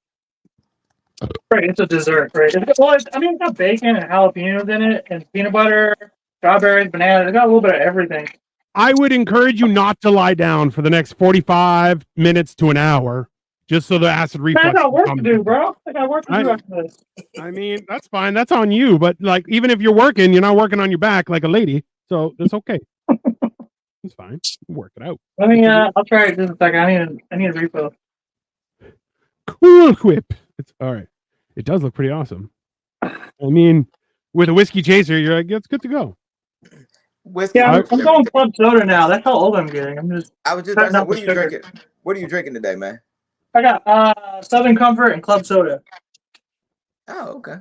Right, it's a dessert, right? Well, it's got bacon and jalapenos in it, and peanut butter, strawberries, bananas. It got a little bit of everything. I would encourage you not to lie down for the next 45 minutes to an hour, just so the acid reflux. I got work to do, bro. I got work to do after this. I mean, that's fine. That's on you. But like, even if you're working, you're not working on your back like a lady, so that's okay. It's fine. Work it out. Let me. I'll try it just a second. I need a refill. Cool Whip. It's all right. It does look pretty awesome. I mean, with a whiskey chaser, you're like, it's good to go. I'm going club soda now. That's how old I'm getting. I was just asking, what are you drinking? What are you drinking today, man? I got Southern Comfort and club soda. Oh, okay.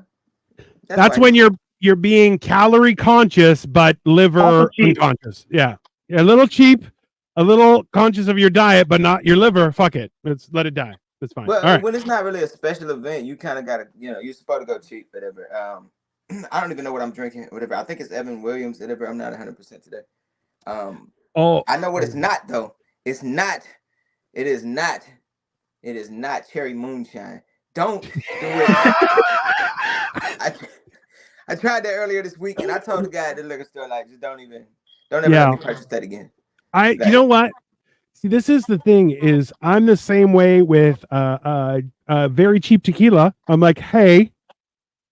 That's when you're being calorie conscious but liver unconscious. Yeah, a little cheap, a little conscious of your diet, but not your liver. Fuck it. Let's let it die. That's fine. Well, all right. When it's not really a special event, you kind of gotta, you're supposed to go cheap, whatever. I don't even know what I'm drinking, whatever. I think it's Evan Williams, whatever. I'm not 100% today. I know what it's not though. It is not cherry moonshine. Don't do it. I tried that earlier this week, and I told the guy at the liquor store, like, just don't ever let me purchase that again. You know what? See, this is the thing is I'm the same way with very cheap tequila. I'm like, hey,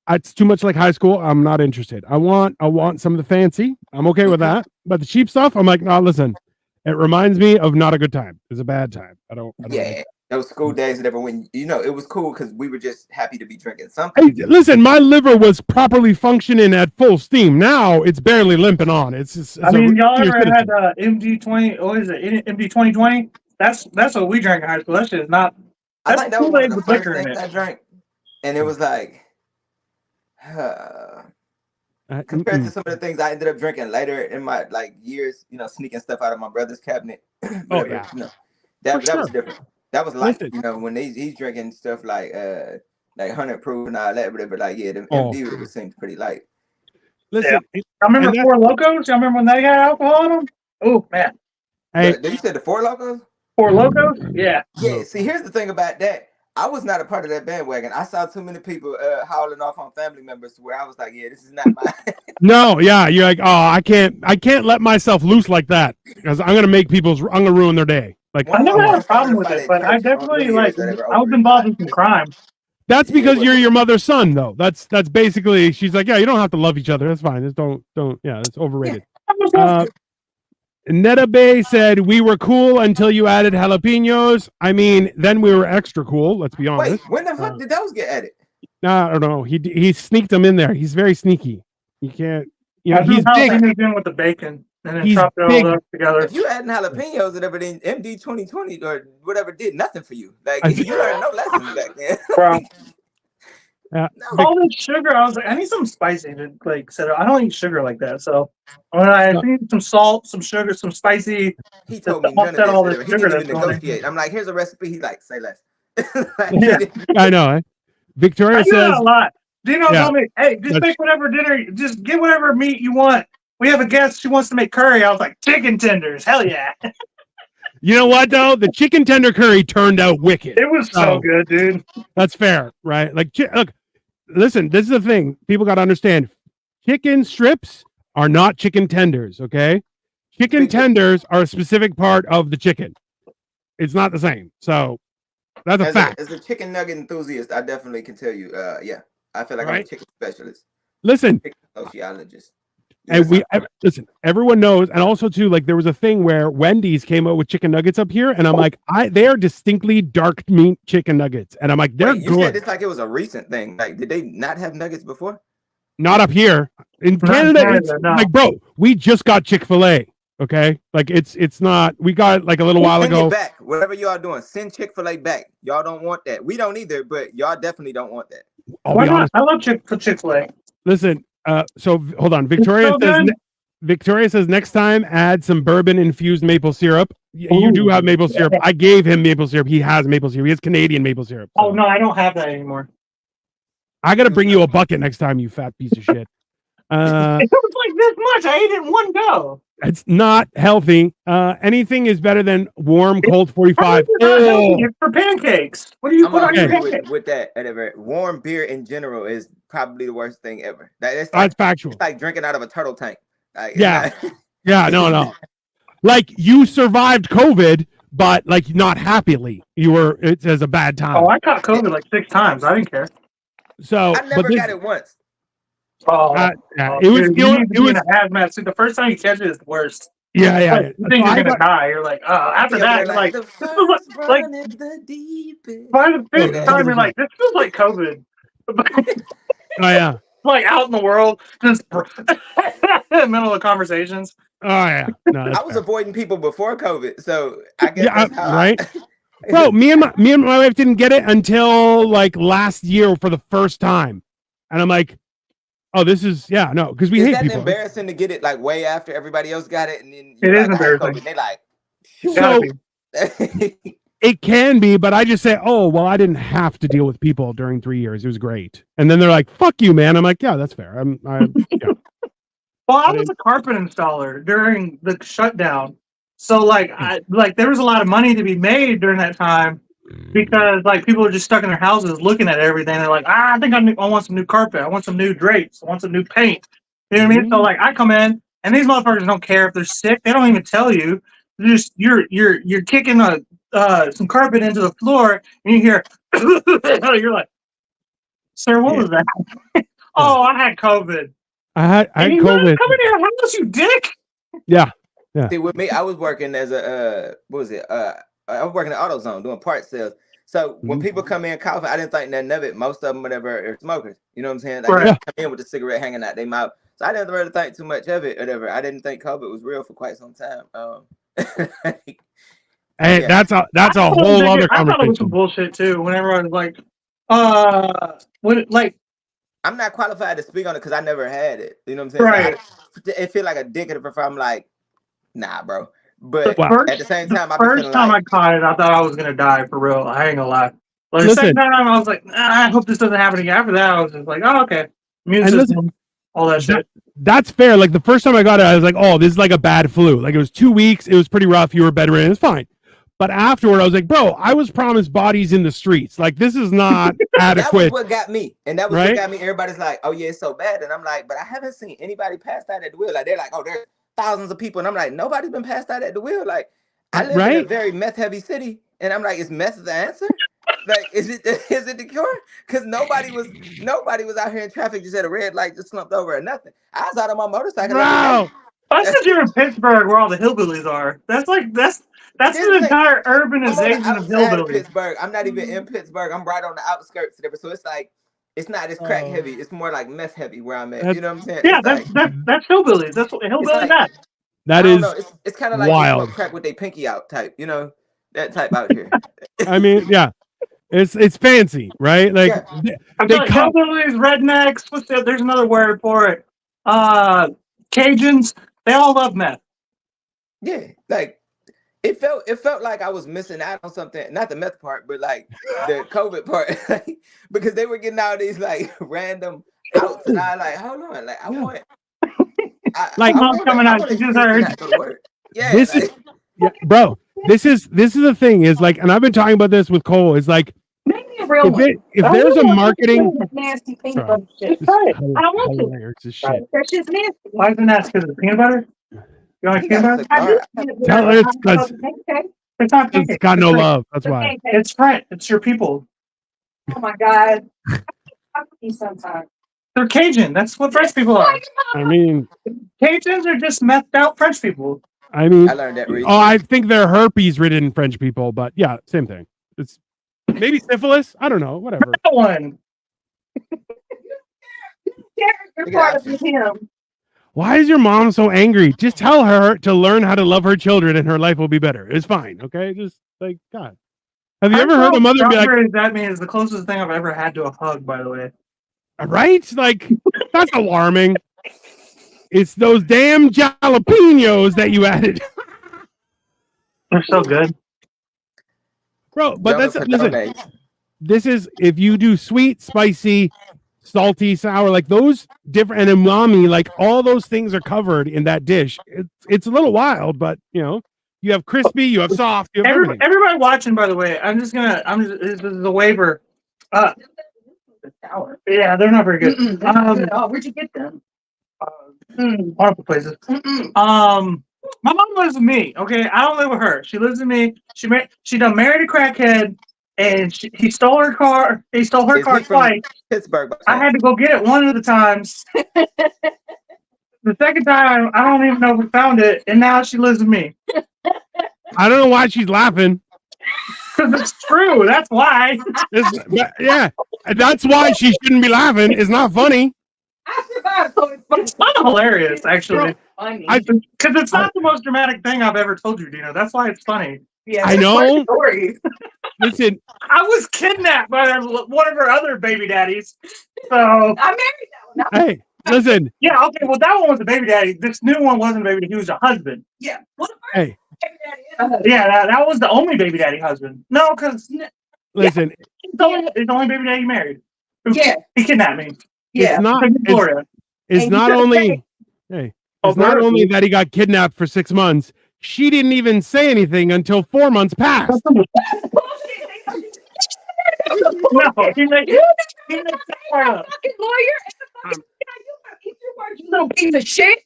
it's too much like high school. I'm not interested. I want some of the fancy. I'm okay with that. But the cheap stuff, I'm like, no, listen. It reminds me of not a good time. It's a bad time. I don't yeah. Those school days, whatever, when it was cool because we were just happy to be drinking something. Hey, listen, my liver was properly functioning at full steam. Now it's barely limping on. It's y'all ever had MD20? What is it? MD 2020? That's what we drank in high school. That shit is not. I think that was one of the first things I drank, and it was like, compared to some of the things I ended up drinking later in my years, sneaking stuff out of my brother's cabinet. Whatever, that was different. That was like, when he's drinking stuff like 100 proof and all that, whatever. Like, yeah, the MD would seem pretty light. Listen, I remember Four Locos. Y'all remember when they had alcohol in them? Oh man! Hey, you said the Four Locos? Four Locos? Yeah. Yeah. See, here's the thing about that. I was not a part of that bandwagon. I saw too many people howling off on family members to where I was like, yeah, this is not my. No, yeah, you're like, oh, I can't let myself loose like that because I'm gonna ruin their day. Like, I never One had of a my problem friends with fought it, at but I church on definitely New like Year's, whatever, I was over it. involved in some crime. that's Yeah, because it you're was. your mother's son, though. That's basically. She's like, yeah, you don't have to love each other. That's fine. Just don't. Yeah, it's overrated. Netta Bay said we were cool until you added jalapenos. I mean, then we were extra cool. Let's be Wait, honest. when the fuck did those get added? I don't know. He sneaked them in there. He's very sneaky. You can't. You know, I threw he's big. jalapenos in with the bacon and then He's chopped it all big. up together. If you adding jalapenos and everything, MD 2020 or whatever did nothing for you. Like I- you learned no lessons back then. Bro, Yeah, No. all this sugar, I was like, I need something spicy to like set up. I don't eat sugar like that, so when I need some salt, some sugar, some spicy He to told me none of offset all this. this He sugar didn't that's even going in. negotiate. I'm like, here's a recipe. He's like, say less. Like, Yeah. I know. Eh? Victoria I do says, that a lot. Dino Yeah. told me, hey, just That's- make whatever dinner, just get whatever meat you want. We have a guest, she wants to make curry. I was like, chicken tenders, hell yeah. you know what though? The chicken tender curry turned out wicked. It was so good, dude. That's fair, right? Like, look, listen. This is the thing. People got to understand. Chicken strips are not chicken tenders. Okay, chicken tenders are a specific part of the chicken. It's not the same. So that's a fact. As a chicken nugget enthusiast, I definitely can tell you. Yeah, I feel like I'm a Right. chicken specialist, Listen, chicken sociologist. and listen. Everyone knows, and also too, like there was a thing where Wendy's came out with chicken nuggets up here, and I'm like, they are distinctly dark meat chicken nuggets, and I'm like, they're Wait, you said good. this like it was a recent thing. Like, did they not have nuggets before? Not up here in Not in Canada. Canada, It's no. like, bro, we just got Chick-fil-A. Okay, like it's not. We got it like a little while Send ago. it back. Whatever y'all doing, send Chick-fil-A back. Y'all don't want that. We don't either, but y'all definitely don't want that. I'll Why be not? honest. I love Chick-fil-A. Listen, so hold on. Victoria so says. good. Victoria says next time add some bourbon infused maple syrup. You do Ooh. have maple syrup. I gave him maple syrup. He has maple syrup. He has Canadian maple syrup. Oh so. no, I don't have that anymore. I got to bring you a bucket next time, you fat piece of shit. It was like this much. I ate it in one go. It's not healthy. Anything is better than warm, cold 45. It's not healthy. It's for pancakes. What do you I'm put on your agree pancakes? with that. Whatever. Warm beer in general is probably the worst thing ever. It's That's factual. It's like drinking out of a turtle tank. Like, Yeah. Yeah, no. Like you survived COVID, but like not happily. You were. It as a bad time. Oh, I caught COVID like 6 times. I didn't care. So, I never got it once. Oh, yeah, it was. dude, you need to be in a hazmat suit. The first time you catch it is the worst. Yeah. Like, you think you're gonna die. You're like, after that, you're like, the this feels like is the deepest. by the fifth Yeah. time, you're like, this feels like COVID. Oh yeah. Like out in the world, just in the middle of conversations. Oh yeah. No, I was avoiding people before COVID, so I guess Yeah, that's how right. Bro, me and my wife didn't get it until like last year for the first time, and I'm like, oh, this is because we Is hate that people. embarrassing to get it like way after everybody else got it, and then It is like, I had embarrassing. COVID, they like, So Gotta be. it can be, but I just say, oh well, I didn't have to deal with people during 3 years. It was great, and then they're like, fuck you, man. I'm like, yeah, that's fair. Yeah. Well, I was a carpet installer during the shutdown, so like there was a lot of money to be made during that time because like people were just stuck in their houses looking at everything. They're like, I think I want some new carpet. I want some new drapes. I want some new paint. You know what I mean? So like I come in and these motherfuckers don't care if they're sick. They don't even tell you. They're just you're kicking some carpet into the floor and you hear you're like, sir, what was that? Oh, I had COVID. I had And COVID. come in your house, you dick. Yeah. See, with me, I was working as a what was it? I was working at AutoZone doing part sales. So when people come in coughing, I didn't think nothing of it. Most of them, whatever, are smokers. You know what I'm saying? Like they come in with the cigarette hanging out their mouth. So I didn't really think too much of it. Whatever. I didn't think COVID was real for quite some time. And that's a whole other I thought it was conversation. some bullshit too. Whenever I was like, I'm not qualified to speak on it because I never had it. You know what I'm saying? Right. So it feel like a dick if I'm like, nah, bro. But at the same time, the first time I caught it, I thought I was gonna die for real. I ain't gonna lie. But the second time, I was like, I hope this doesn't happen again. After that, I was just like, oh, okay. Immune system, all that shit. That's fair. Like the first time I got it, I was like, oh, this is like a bad flu. Like it was 2 weeks. It was pretty rough. You were bedridden. It's fine. But afterward, I was like, bro, I was promised bodies in the streets. Like this is not adequate. That was what got me. And that was what got me. Everybody's like, oh, yeah, it's so bad. And I'm like, but I haven't seen anybody pass out at the wheel. Like they're like, oh, there's thousands of people. And I'm like, nobody's been passed out at the wheel. Like I live in a Right? very meth heavy city, and I'm like, is meth the answer? Like, is it the cure? Because nobody was out here in traffic just at a red light, just slumped over or nothing. I was out on my motorcycle every Wow. day. That's because you're in Pittsburgh, where all the hillbillies are. That's the entire I'm on the urbanization of outside of hillbillies. Pittsburgh. I'm not even in Pittsburgh. I'm right on the outskirts of it. So it's like, it's not as crack heavy. It's more like meth heavy where I'm at. You know what I'm saying? Yeah, It's like, that's hillbillies. That's what it's hillbilly like, meth. That I don't is know. It's kind of like they wild. smoke crack with their pinky out type. You know, that type out here. I mean, yeah. It's fancy, right? Like Yeah. I'm they telling come. hillbillies, rednecks. There's another word for it. Cajuns. They all love meth. Yeah, like it felt like I was missing out on something. Not the meth part, but like the COVID part, like, because they were getting all these like random outs, and I like, hold on, like I Yeah. want, Like, mom's coming out. She just heard. not go to work. Yeah, This like, is, yeah, bro. This is the thing is like, and I've been talking about this with Cole. Is like, Make me a real one. if there's a marketing, Nasty peanut Sorry. butter shit. this Try it. is I don't want to. hilarious as shit. That shit's nasty. Why is it nasty? Because it's peanut butter? You want you peanut got butter? a cigar. Tell her it's 'cause Okay. It's not it's pancake. got no French. love. That's why. Okay. It's French. It's your people. Oh my God. I eat sometimes. They're Cajun. That's what French people are. I mean, Cajuns are just methed out French people. I mean, I learned that recently. oh, I think they're herpes-ridden French people, but yeah, same thing. It's maybe syphilis. I don't know. Whatever. That one. You're part of him. Why is your mom so angry? Just tell her to learn how to love her children, and her life will be better. It's fine. Okay, just like God. Have you ever heard a mother be like, that means the closest thing I've ever had to a hug, by the way. right? Like, that's alarming. It's those damn jalapenos that you added, They're so good. bro. But Double that's listen. Perdone. This is if you do sweet, spicy, salty, sour, like those different, and umami, like all those things are covered in that dish. It's a little wild, but you know, you have crispy, you have soft, you have everything. Everybody watching, by the way, this is a waiver. Yeah, they're not very good. Where'd you get them? Wonderful places. My mom lives with me. Okay, I don't live with her. She lives with me. She done married a crackhead, and he stole her car. He stole her Is car he from twice. Pittsburgh. I had to go get it one of the times. The second time, I don't even know if we found it, and now she lives with me. I don't know why she's laughing. Because it's true. That's why. Yeah, that's why she shouldn't be laughing. It's not funny. I survived, so it's funny. It's kind of hilarious, actually. Funny. Because it's not the most dramatic thing I've ever told you, Dino. That's why it's funny. Yeah, I know. funny stories. Listen, I was kidnapped by one of her other baby daddies. So, I married that one. hey, listen. yeah, okay, well, that one was a baby daddy. This new one wasn't a baby daddy. He was a husband. Yeah. What Hey, Yeah, that was the only baby daddy husband. No, because listen. it's the only baby daddy he married. Yeah. He kidnapped me. Yeah. It's not. Took me to Florida. It's And not you only. Hey, Oh, it's not Murphy. only that he got kidnapped for 6 months. She didn't even say anything until 4 months passed. No, he made that part up. Fucking lawyer. You little piece of shit.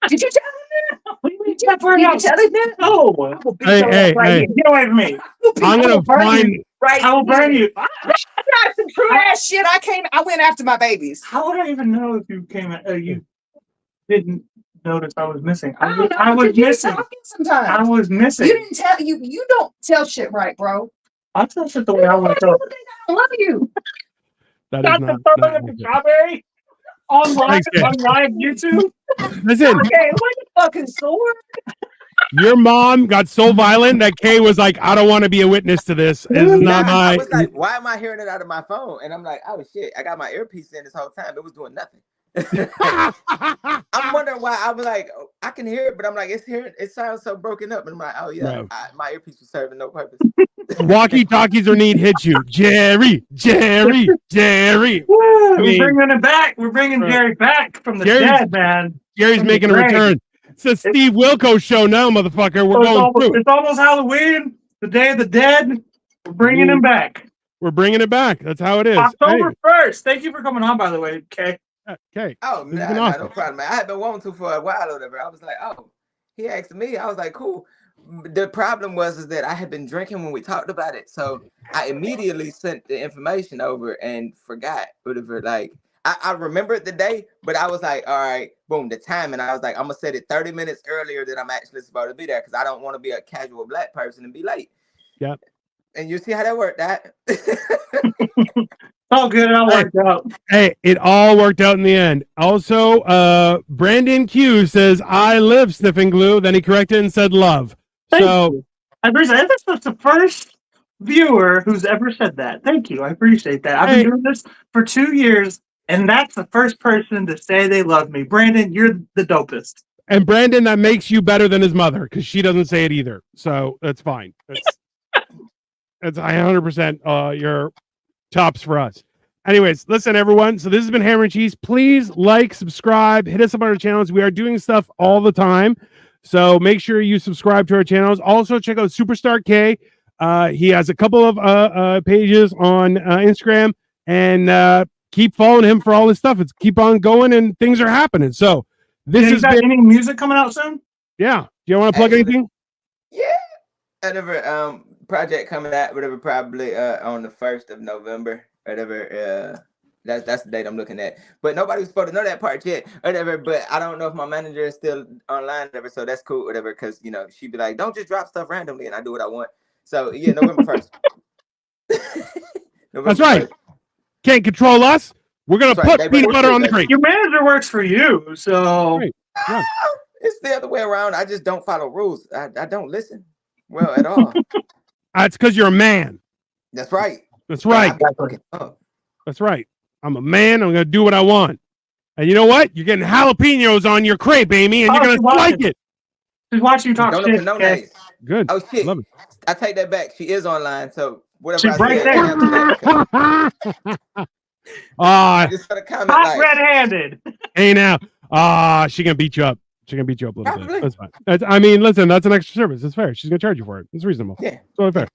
Did you tell him that? What do you mean? Did you tell him that? No. Hey, hey. Get away from me. I'm gonna find. Right. I will burn you. That's some true ass shit. I went after my babies. How would I even know if you came? You didn't notice I was missing. I don't know, I was because you missing. talking sometimes. I was missing. You didn't tell you. You don't tell shit right, bro. I tell shit the way I want to tell. I love you. That is Not not. the photo of the strawberry on live YouTube. Listen, Okay, what the fucking sword? your mom got so violent that Kay was like, "I don't want to be a witness to this. This is not I my." was like, why am I hearing it out of my phone? And I'm like, oh shit, I got my earpiece in this whole time. It was doing nothing. I'm wondering why. I was like, oh, I can hear it, but I'm like, it sounds so broken up. And I'm like, oh yeah, Right. my earpiece was serving no purpose. Walkie-talkies or need hit you, Jerry. We're bringing it back. We're bringing Right. Jerry back from the Jerry's- dead, man. Jerry's From the making a grave. return. It's a Steve Wilkos show now, motherfucker. We're going through. It's almost Halloween, the Day of the Dead. We're bringing him back. We're bringing it back. That's how it is. October 1st. Thank you for coming on, by the way, Kay. Okay. Oh, This has been no awesome. problem, man. I had been wanting to for a while or whatever. I was like, oh, he asked me. I was like, cool. the problem was that I had been drinking when we talked about it, so I immediately sent the information over and forgot whatever. Like I remembered the day, but I was like, all right, boom, the time, and I was like, I'm gonna set it 30 minutes earlier than I'm actually supposed to be there because I don't want to be a casual black person and be late. Yeah. And you see how that worked out. Oh, good. It all worked out. Hey, it all worked out in the end. Also, Brandon Q says, I live sniffing glue. Then he corrected and said love. Thank So you. I appreciate it. That's the first viewer who's ever said that. Thank you. I appreciate that. I've been doing this for 2 years, and that's the first person to say they love me. Brandon, you're the dopest. And Brandon, that makes you better than his mother because she doesn't say it either. So that's fine. That's 100% your tops for us. Anyways, listen, everyone. So this has been Hammer and Cheese. Please like, subscribe, hit us up on our channels. We are doing stuff all the time. So make sure you subscribe to our channels. Also, check out Superstar K. He has a couple of pages on Instagram, and keep following him for all this stuff. It's keep on going, and things are happening. So this has been any music coming out soon? Yeah. Do you want to plug anything? Yeah. Whatever project coming out, whatever, probably on the 1st of November, whatever. That's the date I'm looking at. But nobody was supposed to know that part yet, whatever. But I don't know if my manager is still online, whatever. So that's cool, whatever. Because she'd be like, "Don't just drop stuff randomly," and I do what I want. So yeah, November 1st. That's right. 1st. Can't control us. We're gonna put peanut butter on the crepe. Your manager works for you, so right. Yeah. It's the other way around. I just don't follow rules. I don't listen well at all. It's because you're a man. That's right. That's right. That's right. I'm a man. I'm gonna do what I want. And you know what? You're getting jalapenos on your crepe, Amy, and you're gonna like it. She's watching you talk shit. No okay? Good. Oh shit! Love it. I take that back. She is online, so whatever. She's right there. Just for the comment, hot red-handed. Hey now. She gonna beat you up. She can beat you up a little bit. That's fine. I mean, listen, that's an extra service. It's fair. She's gonna charge you for it. It's reasonable. Yeah. It's totally fair.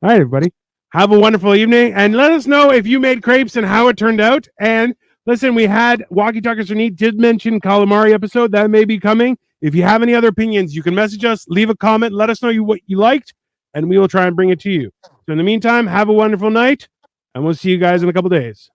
All right, everybody. Have a wonderful evening, and let us know if you made crepes and how it turned out. And listen, we had Walkie Talkers or Neat did mention calamari episode that may be coming. If you have any other opinions, you can message us, leave a comment, let us know what you liked, and we will try and bring it to you. So in the meantime, have a wonderful night, and we'll see you guys in a couple days.